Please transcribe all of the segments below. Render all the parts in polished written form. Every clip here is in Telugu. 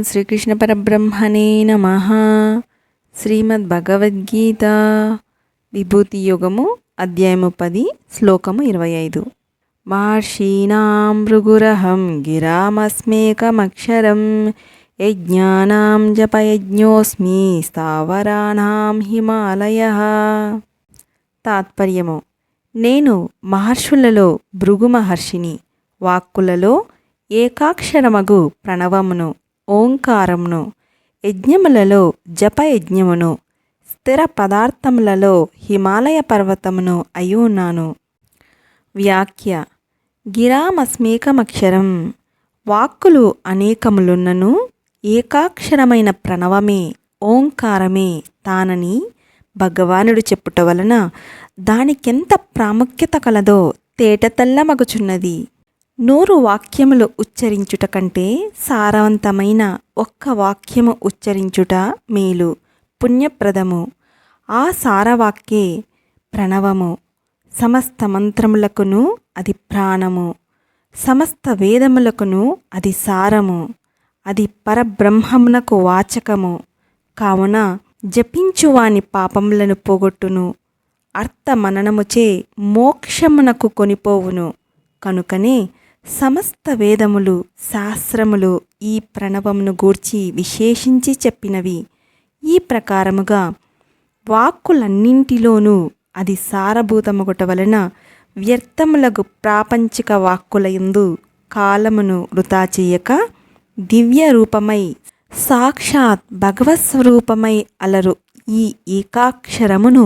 శ్రీకృష్ణ పరబ్రహ్మణే నమః. శ్రీమద్ భగవద్గీత విభూతి యోగము అధ్యాయము 10 శ్లోకము 25. మహర్షీణాం భృగురహం గిరామస్మేకమక్షరం యజ్ఞానాం జపయజ్ఞోస్మి స్థావరాణాం హిమాలయః. తాత్పర్యము: నేను మహర్షులలో భృగు మహర్షిని. వాక్కులలో ఏకాక్షరమగు ప్రణవమును, ఓంకారమును, యజ్ఞములలో జపయజ్ఞమును, స్థిర పదార్థములలో హిమాలయ పర్వతమును అయి ఉన్నాను. వ్యాఖ్య: గిరామస్మేకమక్షరం. వాక్కులు అనేకములున్నను ఏకాక్షరమైన ప్రణవమే, ఓంకారమే తానని భగవానుడు చెప్పుట వలన దానికెంత ప్రాముఖ్యత కలదో తేటతెల్లమగుచున్నది. 100 వాక్యములు ఉచ్చరించుట కంటే సారవంతమైన ఒక్క వాక్యము ఉచ్చరించుట మేలు, పుణ్యప్రదము. ఆ సారవాక్యే ప్రణవము. సమస్త మంత్రములకును అది ప్రాణము, సమస్త వేదములకును అది సారము, అది పరబ్రహ్మమునకు వాచకము. కావున జపించువాని పాపములను పోగొట్టును, అర్థమననముచే మోక్షమునకు కొనిపోవును. కనుకనే సమస్త వేదములు, శాస్త్రములు ఈ ప్రణవమును గూర్చి విశేషించి చెప్పినవి. ఈ ప్రకారముగా వాక్కులన్నింటిలోనూ అది సారభూతమగుట వలన వ్యర్థములగు ప్రాపంచిక వాక్కులయందు కాలమును వృథా చేయక దివ్య రూపమై సాక్షాత్ భగవత్స్వరూపమై అలరు ఈ ఏకాక్షరమును,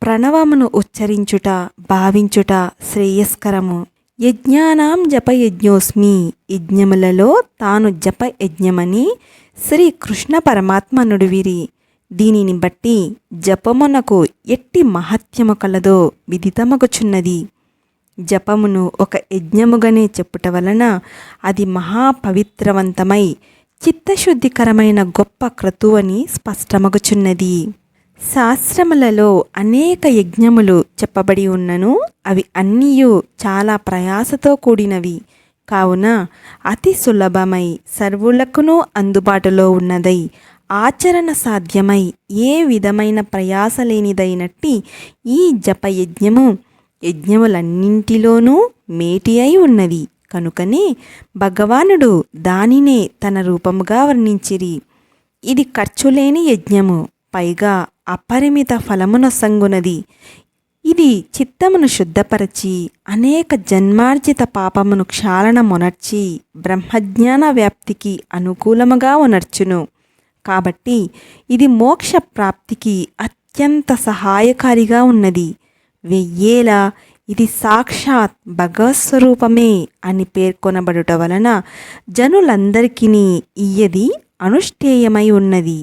ప్రణవమును ఉచ్చరించుట, భావించుట శ్రేయస్కరము. యజ్ఞానాం జపయజ్ఞోస్మి. యజ్ఞములలో తాను జపయజ్ఞమని శ్రీకృష్ణ పరమాత్మ నుడివిరి. దీనిని బట్టి జపమునకు ఎట్టి మహత్యము కలదో విదితమగుచున్నది. జపమును ఒక యజ్ఞముగానే చెప్పుట వలన అది మహాపవిత్రవంతమై చిత్తశుద్ధికరమైన గొప్ప క్రతువని స్పష్టమగుచున్నది. శాస్త్రములలో అనేక యజ్ఞములు చెప్పబడి ఉన్నను అవి అన్నీయు చాలా ప్రయాసతో కూడినవి. కావున అతి సులభమై సర్వులకును అందుబాటులో ఉన్నదై ఆచరణ సాధ్యమై ఏ విధమైన ప్రయాస లేనిదైనట్టి ఈ జపయజ్ఞము యజ్ఞములన్నింటిలోనూ మేటి అయి ఉన్నది. కనుకనే భగవానుడు దానినే తన రూపముగా వర్ణించిరి. ఇది ఖర్చులేని యజ్ఞము, పైగా అపరిమిత ఫలమునొసంగునది. ఇది చిత్తమును శుద్ధపరచి అనేక జన్మార్జిత పాపమును క్షాళనమునర్చి బ్రహ్మజ్ఞాన వ్యాప్తికి అనుకూలముగా ఉనర్చును. కాబట్టి ఇది మోక్ష ప్రాప్తికి అత్యంత సహాయకారిగా ఉన్నది. వెయ్యేలా ఇది సాక్షాత్ భగవత్స్వరూపమే అని పేర్కొనబడుట వలన జనులందరికీ ఇయ్యది అనుష్ఠేయమై ఉన్నది.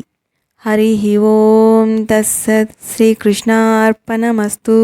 హరి ఓం తత్సత్. శ్రీకృష్ణార్పణమస్తు.